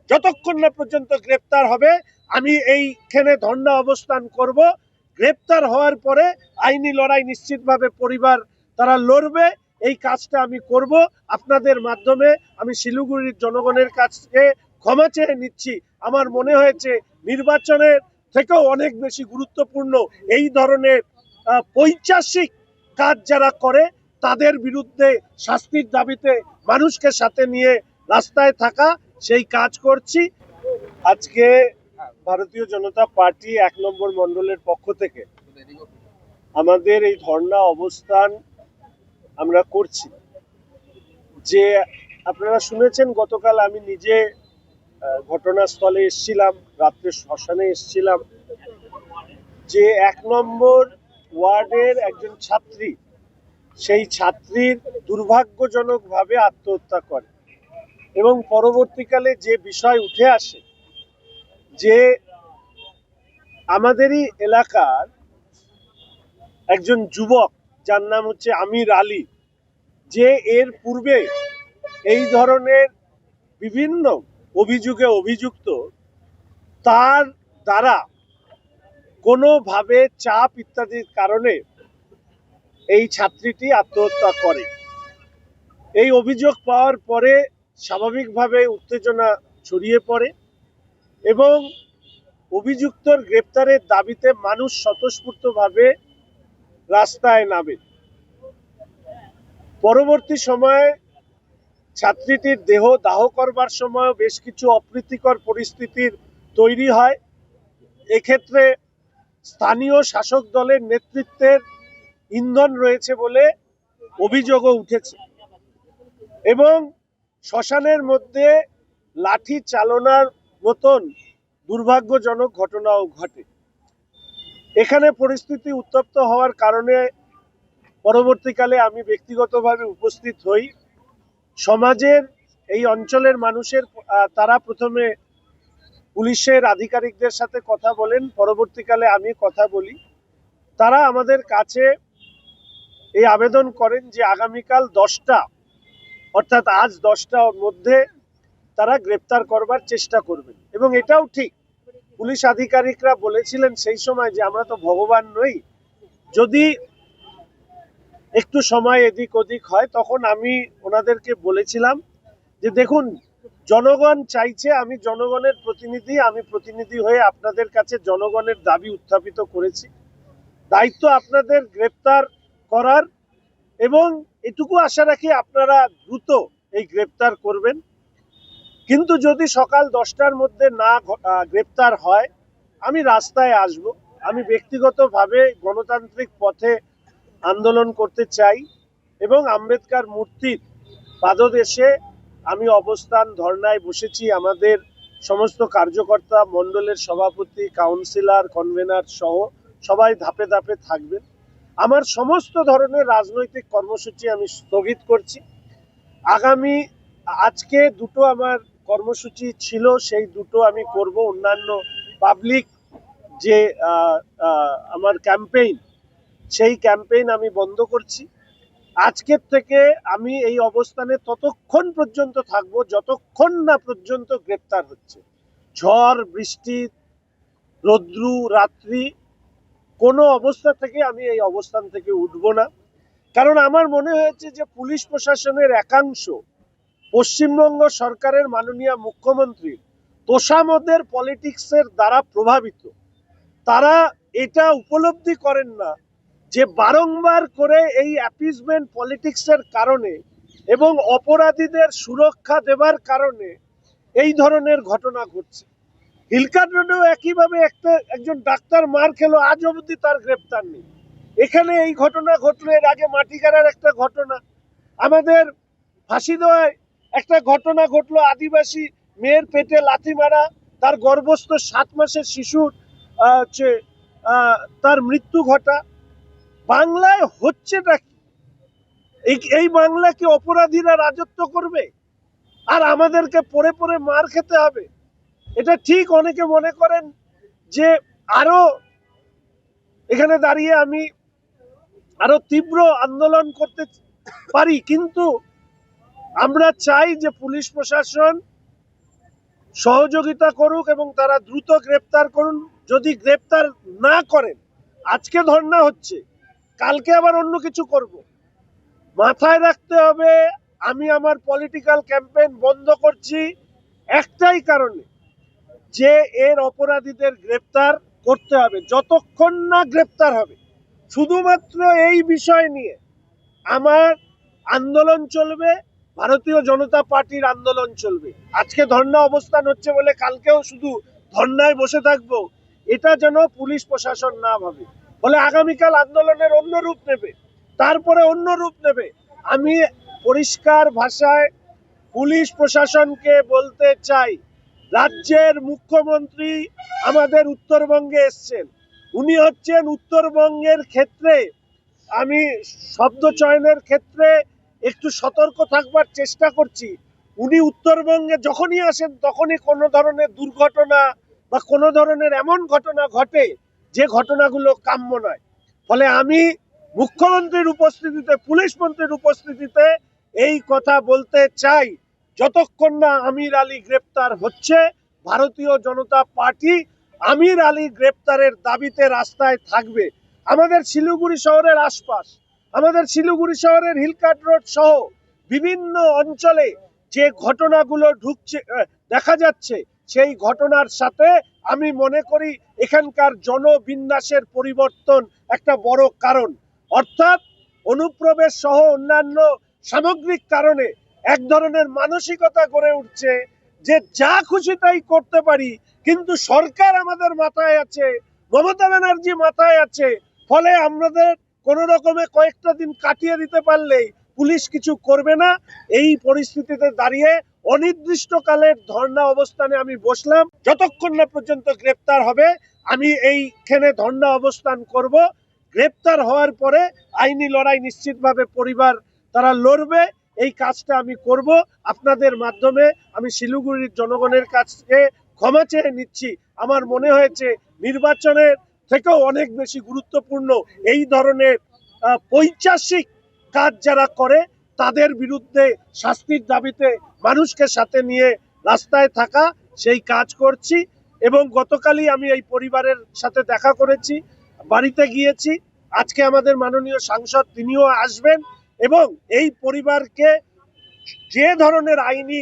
যতক্ষণ না পর্যন্ত গ্রেপ্তার হবে আমি এইখানে ধর্ণা অবস্থান করব। গ্রেপ্তার হওয়ার পরে আইনি লড়াই নিশ্চিতভাবে পরিবার তারা লড়বে, এই কাজটা আমি করব। আপনাদের মাধ্যমে আমি শিলিগুড়ির জনগণের কাছে ক্ষমা চেয়ে নিচ্ছি। আমার মনে হয়েছে নির্বাচনের থেকেও অনেক বেশি গুরুত্বপূর্ণ এই ধরনের পৈশাচিক কাজ যারা করে তাদের বিরুদ্ধে শাস্তির দাবিতে মানুষকে সাথে নিয়ে রাস্তায় থাকা, সেই কাজ করছি। আজকে ভারতীয় জনতা পার্টি 1 নম্বর মণ্ডলের পক্ষ থেকে আমাদের এই ধর্ণা অবস্থান আমরা করছি। যে আপনারা শুনেছেন গতকাল আমি নিজে ঘটনাস্থলে এসেছিলাম, রাত্রে শ্মশানে এসেছিলাম। যে 1 নম্বর ওয়ার্ডের একজন ছাত্রী, সেই ছাত্রীর দুর্ভাগ্যজনকভাবে আত্মহত্যা করে এবং পরবর্তীকালে যে বিষয় উঠে আসে যে আমাদেরই এলাকার একজন যুবক যার নাম হচ্ছে আমির আলী, যে এর পূর্বে এই ধরনের বিভিন্ন অভিযোগে অভিযুক্ত, তার দ্বারা কোনোভাবে চাপ ইত্যাদির কারণে এই ছাত্রীটি আত্মহত্যা করে। এই অভিযোগ পাওয়ার পরে স্বাভাবিকভাবে উত্তেজনা ছড়িয়ে পড়ে এবং অভিযুক্তর গ্রেপ্তারের দাবিতে মানুষ স্বতঃস্ফূর্তভাবে রাস্তায় নামে। পরবর্তী সময়ে ছাত্রীটির দেহ দাহ করবার সময় বেশ কিছু অপ্রীতিকর পরিস্থিতির তৈরি হয়। এক্ষেত্রে স্থানীয় শাসক দলের নেতৃত্বের ইন্ধন রয়েছে বলে অভিযোগও উঠেছে এবং শ্মশানের মধ্যে লাঠি চালনার মতন দুর্ভাগ্যজনক ঘটনাও ঘটে। এখানে পরিস্থিতি উত্তপ্ত হওয়ার কারণে পরবর্তীকালে আমি ব্যক্তিগতভাবে উপস্থিত হই। সমাজের এই অঞ্চলের মানুষের তারা প্রথমে পুলিশের আধিকারিকদের সাথে কথা বলেন, পরবর্তীকালে আমি কথা বলি। তারা আমাদের কাছে এই আবেদন করেন যে আগামীকাল 10টা অর্থাৎ আজ 10টার মধ্যে তারা গ্রেপ্তার করবার চেষ্টা করবেন। এবং এটাও ঠিক, পুলিশ আধিকারিকরা বলেছিলেন সেই সময় যে আমরা তো ভগবান নই, যদি একটু সময় এদিক ওদিক হয়। তখন আমি ওনাদেরকে বলেছিলাম যে দেখুন, জনগণ চাইছে, আমি জনগণের প্রতিনিধি, আমি প্রতিনিধি হয়ে আপনাদের কাছে জনগণের দাবি উত্থাপিত করেছি। দায়িত্ব আপনাদের গ্রেপ্তার করার, এবং এটুকু আশা রাখি আপনারা দ্রুত এই গ্রেপ্তার করবেন। কিন্তু যদি সকাল 10টার মধ্যে না গ্রেপ্তার হয়, আমি রাস্তায় আসব। আমি ব্যক্তিগতভাবে গণতান্ত্রিক পথে আন্দোলন করতে চাই এবং আম্বেদকর মূর্তির পাদদেশে আমি অবস্থান ধর্নায় বসেছি। আমাদের সমস্ত কার্যকর্তা, মণ্ডলের সভাপতি, কাউন্সিলর, কনভেনার সহ সবাই ধাপে ধাপে থাকবেন। আমার সমস্ত ধরনের রাজনৈতিক কর্মসূচি আমি স্থগিত করছি। আগামী আজকে দুটো আমার কর্মসূচি ছিল, সেই দুটো আমি করব। অন্যান্য পাবলিক যে আমার ক্যাম্পেইন, সেই ক্যাম্পেইন আমি বন্ধ করছি। আজকের থেকে আমি এই অবস্থানে ততক্ষণ পর্যন্ত থাকবো যতক্ষণ না পর্যন্ত গ্রেপ্তার হচ্ছে। ঝড় বৃষ্টি, রৌদ্রু, রাত্রি, কোনো অবস্থা থেকে আমি এই অবস্থান থেকে উঠবো না। কারণ আমার মনে হয়েছে যে পুলিশ প্রশাসনের একাংশ পশ্চিমবঙ্গ সরকারের মাননীয় মুখ্যমন্ত্রী তোষামোদের পলিটিক্সের দ্বারা প্রভাবিত। তারা এটা উপলব্ধি করেন না যে বারংবার করে এই অ্যাপিজমেন্ট পলিটিক্সের কারণে এবং অপরাধীদের সুরক্ষা দেবার কারণে এই ধরনের ঘটনা ঘটছে। হিলকাট রোডেও একইভাবে একজন ডাক্তার মার খেলো, আজ অবধি তার গ্রেপ্তার নেই। এখানে এই ঘটনা ঘটলো, এর আগে মাটিগাড়ার একটা ঘটনা, আমাদের ফাঁসি দেওয়ায় একটা ঘটনা ঘটলো, আদিবাসী মেয়ের পেটে লাথি মারা, তার গর্ভস্থ 7 মাসের শিশুর তার মৃত্যু ঘটা। বাংলায় হচ্ছেটা কি? এই বাংলা কি অপরাধীরা রাজত্ব করবে আর আমাদেরকে পড়ে পড়ে মার খেতে হবে? এটা ঠিক অনেকে মনে করেন যে আরো এখানে দাঁড়িয়ে আমি আরো তীব্র আন্দোলন করতে পারি, কিন্তু আমরা চাই যে পুলিশ প্রশাসন সহযোগিতা করুক এবং তারা দ্রুত গ্রেপ্তার করুন। যদি গ্রেপ্তার না করেন, আজকে ধর্ণা হচ্ছে, কালকে আবার অন্য কিছু করব। মাথায় রাখতে হবে, আমি আমার পলিটিক্যাল ক্যাম্পেইন বন্ধ করছি একটাই কারণে, যে এর অপরাধীদের গ্রেপ্তার করতে হবে। যতক্ষণ না গ্রেপ্তার হবে, শুধুমাত্র এই বিষয় নিয়ে আমার আন্দোলন চলবে, ভারতীয় জনতা পার্টির আন্দোলন চলবে। আজকে ধর্ণা অবস্থান হচ্ছে বলে কালকেও শুধু ধর্ণায় বসে থাকবো, এটা যেন পুলিশ প্রশাসন না ভাবে। ফলে আগামীকাল আন্দোলনের অন্য রূপ নেবে, তারপরে অন্য রূপ নেবে। আমি পরিষ্কার ভাষায় পুলিশ প্রশাসনকে বলতে চাই, রাজ্যের মুখ্যমন্ত্রী আমাদের উত্তরবঙ্গে এসছেন, উনি হচ্ছেন উত্তরবঙ্গের ক্ষেত্রে, আমি শব্দ চয়নের ক্ষেত্রে একটু সতর্ক থাকবার চেষ্টা করছি। উনি উত্তরবঙ্গে যখনই আসেন তখনই কোনো ধরনের দুর্ঘটনা বা কোনো ধরনের এমন ঘটনা ঘটে যে ঘটনাগুলো কাম্য নয়। ফলে আমি মুখ্যমন্ত্রীর উপস্থিতিতে, পুলিশ মন্ত্রীর উপস্থিতিতে এই কথা বলতে চাই, যতক্ষণ না আমির আলী গ্রেপ্তার হচ্ছে, ভারতীয় জনতা পার্টি আমির আলী গ্রেপ্তারের দাবিতে রাস্তায় থাকবে। আমাদের শিলিগুড়ি শহরের আশপাশ, আমাদের শিলিগুড়ি শহরের হিলকাট রোড সহ বিভিন্ন অঞ্চলে যে ঘটনাগুলো ঢুকছে, দেখা যাচ্ছে, সেই ঘটনার সাথে আমি মনে করি এখানকার জনবিন্যাসের পরিবর্তন একটা বড় কারণ। অর্থাৎ অনুপ্রবেশ সহ অন্যান্য সামগ্রিক কারণে এক ধরনের মানসিকতা গড়ে উঠছে যে যা খুশি তাই করতে পারি, কিন্তু সরকার আমাদের মাথায় আছে, মমতা ব্যানার্জি মাথায় আছে। ফলে আমাদের কোন রকমে কয়েকটা দিন কাটিয়ে দিতে পারলেই পুলিশ কিছু করবে না। এই পরিস্থিতিতে দাঁড়িয়ে অনির্দিষ্টকালের ধর্ণা অবস্থানে আমি বসলাম। যতক্ষণ না পর্যন্ত গ্রেপ্তার হবে আমি এইখানে ধর্ণা অবস্থান করব। গ্রেপ্তার হওয়ার পরে আইনি লড়াই নিশ্চিতভাবে পরিবার তারা লড়বে, এই কাজটা আমি করব। আপনাদের মাধ্যমে আমি শিলিগুড়ির জনগণের কাছে ক্ষমা চেয়ে নিচ্ছি। আমার মনে হয়েছে নির্বাচনের থেকেও অনেক বেশি গুরুত্বপূর্ণ এই ধরনের পৈশাচিক কাজ যারা করে তাদের বিরুদ্ধে শাস্তির দাবিতে মানুষকে সাথে নিয়ে রাস্তায় থাকা, সেই কাজ করছি। এবং গতকালই আমি এই পরিবারের সাথে দেখা করেছি, বাড়িতে গিয়েছি। আজকে আমাদের মাননীয় সাংসদ তিনিও আসবেন এবং এই পরিবারকে যে ধরনের আইনি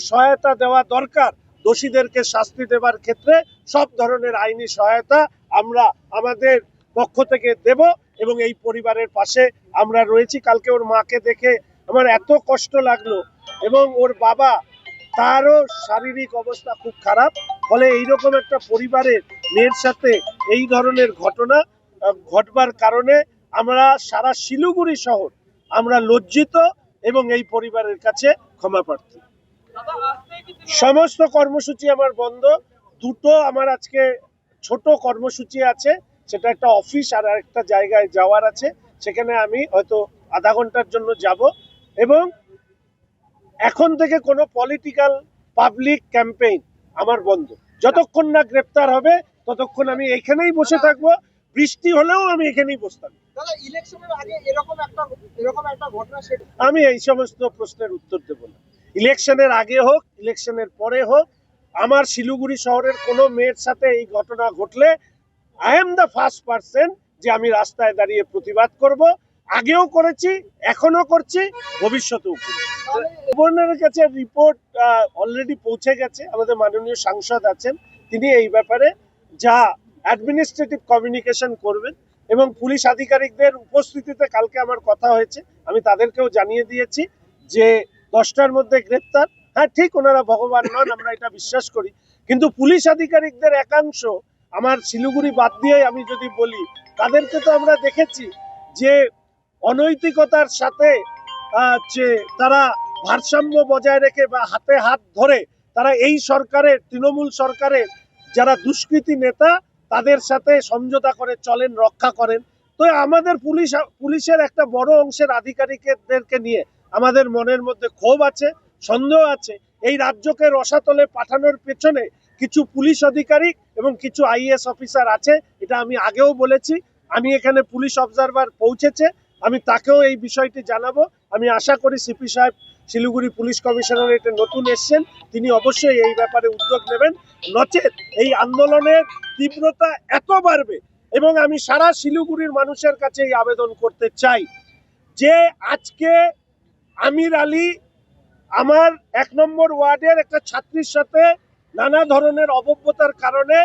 সহায়তা দেওয়া দরকার, দোষীদেরকে শাস্তি দেবার ক্ষেত্রে সব ধরনের আইনি সহায়তা আমরা আমাদের পক্ষ থেকে দেব এবং এই পরিবারের পাশে আমরা রয়েছি। কালকে ওর মাকে দেখে আমার এত কষ্ট লাগলো, এবং ওর বাবা, তারও শারীরিক অবস্থা খুব খারাপ। ফলে এইরকম একটা পরিবারের মেয়ের সাথে এই ধরনের ঘটনা ঘটবার কারণে আমরা সারা শিলিগুড়ি শহর আমরা লজ্জিত এবং এই পরিবারের কাছে ক্ষমা প্রার্থী। সমস্ত কর্মসূচি আমার বন্ধ। দুটো আমার আজকে ছোট কর্মসূচি আছে, সেটা একটা অফিস আর একটা জায়গায় যাওয়ার আছে, সেখানে আমি হয়তো আধা ঘন্টার জন্য যাব। এবং এখন থেকে কোনো পলিটিক্যাল পাবলিক ক্যাম্পেইন আমার বন্ধ। যতক্ষণ না গ্রেপ্তার হবে ততক্ষণ আমি এখানেই বসে থাকবো, বৃষ্টি হলেও আমি এখানেই বসে থাকবো। আমি এই সমস্ত প্রশ্নের উত্তর দেব না। ইলেকশনের আগে হোক, ইলেকশনের পরে হোক, আমার শিলিগুড়ি শহরের কোনো মেয়ের সাথে এই ঘটনা ঘটলে I am the first person যে আমি রাস্তায় দাঁড়িয়ে প্রতিবাদ করব। আগেও করেছি, এখনো করছি, ভবিষ্যতেও করব। গভর্নরের কাছে রিপোর্ট অলরেডি পৌঁছে গেছে। আমাদের মাননীয় সাংসদ আছেন, তিনি এই ব্যাপারে যা অ্যাডমিনিস্ট্রেটিভ কমিউনিকেশন করবেন এবং পুলিশ আধিকারিকদের উপস্থিতিতে কালকে আমার কথা হয়েছে, আমি তাদেরকেও জানিয়ে দিয়েছি যে 10টার মধ্যে গ্রেপ্তার। হ্যাঁ ঠিক, ওনারা ভগবান নন, আমরা এটা বিশ্বাস করি, কিন্তু পুলিশ আধিকারিকদের একাংশ, আমার শিলিগুড়ি বাদ দিয়ে আমি যদি বলি, তাদেরকে তো আমরা দেখেছি যে অনৈতিকতার সাথে যে তারা ভারসাম্য বজায় রেখে বা হাতে হাত ধরে তারা এই সরকারের, তৃণমূল সরকারের যারা দুষ্কৃতী নেতা তাদের সাথে সমঝোতা করে চলেন, রক্ষা করেন। তো আমাদের পুলিশের একটা বড় অংশের আধিকারিকদেরকে নিয়ে আমাদের মনের মধ্যে ক্ষোভ আছে, সন্দেহ আছে। এই রাজ্যকে রসাতলে পাঠানোর পেছনে কিছু পুলিশ আধিকারিক এবং কিছু আইএএস অফিসার আছে, এটা আমি আগেও বলেছি। আমি এখানে পুলিশ অবজারভার পৌঁছেছে, আমি তাকেও এই বিষয়টি জানাবো। আমি আশা করি সিপি সাহেব শিলিগুড়ি পুলিশ কমিশনারেটে নতুন এসছেন, তিনি অবশ্যই এই ব্যাপারে উদ্যোগ নেবেন, নচেত এই আন্দোলনের তীব্রতা এত বাড়বে। এবং আমি সারা শিলিগুড়ির মানুষের কাছে এই আবেদন করতে চাই যে আজকে আমির আলী আমার 1 নম্বর ওয়ার্ডের একটা ছাত্রীর সাথে নানা ধরনের অভব্যতার কারণে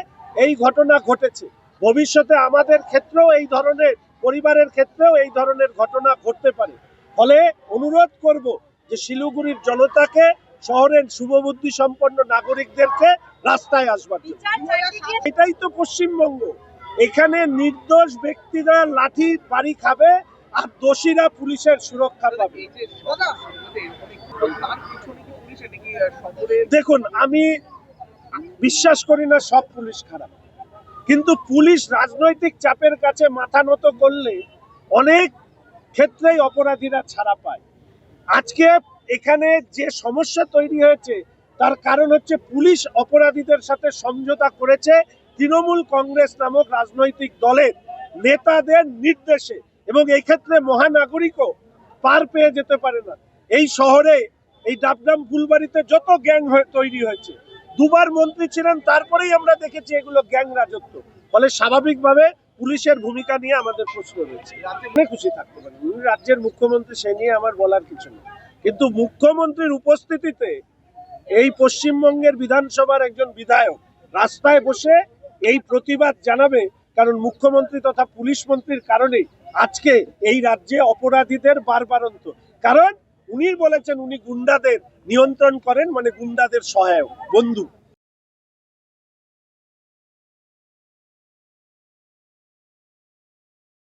এই ঘটনা ঘটেছে। ভবিষ্যতে আমাদের ক্ষেত্রেও এই ধরনের, পরিবারের ক্ষেত্রেও এই ধরনের ঘটনা ঘটতে পারে। ফলে অনুরোধ করব যে শিলিগুড়ির জনতাকে, শহরের শুভবুদ্ধি সম্পন্ন নাগরিকদেরকে রাস্তায় আসবার জন্য। এটাই তো পশ্চিমবঙ্গ। এখানে নির্দোষ ব্যক্তিরা লাঠি বাড়ি খাবে আর দোষীরা পুলিশের সুরক্ষা পাবে। দেখুন, আমি বিশ্বাস করি না সব পুলিশ খারাপ, কিন্তু পুলিশ রাজনৈতিক চাপের কাছে মাথা নত করলে অনেক ক্ষেত্রেই অপরাধীরা ছাড়া পায়। আজকে এখানে যে সমস্যা তৈরি হয়েছে তার কারণ হচ্ছে পুলিশ অপরাধীদের সাথে সমঝোতা করেছে তৃণমূল কংগ্রেস নামক রাজনৈতিক দলের নেতাদের নির্দেশে, এবং এই ক্ষেত্রে মহানাগরিকও পার পেয়ে যেতে পারে না। এই শহরে এই ডাবগ্রাম ফুলবাড়িতে যত গ্যাং তৈরি হয়েছে, দুবার মন্ত্রী ছিলেন, তারপরেই আমরা দেখেছি এগুলো গ্যাং রাজত্ব। ফলে স্বাভাবিকভাবে পুলিশের ভূমিকা নিয়ে আমাদের প্রশ্ন রয়েছে। খুশি থাকতে পারেন, উনি রাজ্যের মুখ্যমন্ত্রী, সে নিয়ে আমার বলার কিছু নেই, কিন্তু মুখ্যমন্ত্রীর উপস্থিতিতে এই পশ্চিমবঙ্গের বিধানসভার একজন বিধায়ক রাস্তায় বসে এই প্রতিবাদ জানাবে, কারণ মুখ্যমন্ত্রী তথা পুলিশ মন্ত্রীর কারণেই আজকে এই রাজ্যে অপরাধীদের বারবারন্ত। কারণ উনি বলেছেন উনি গুন্ডাদের নিয়ন্ত্রণ করেন, মানে গুন্ডাদের সহায়ক বন্ধু।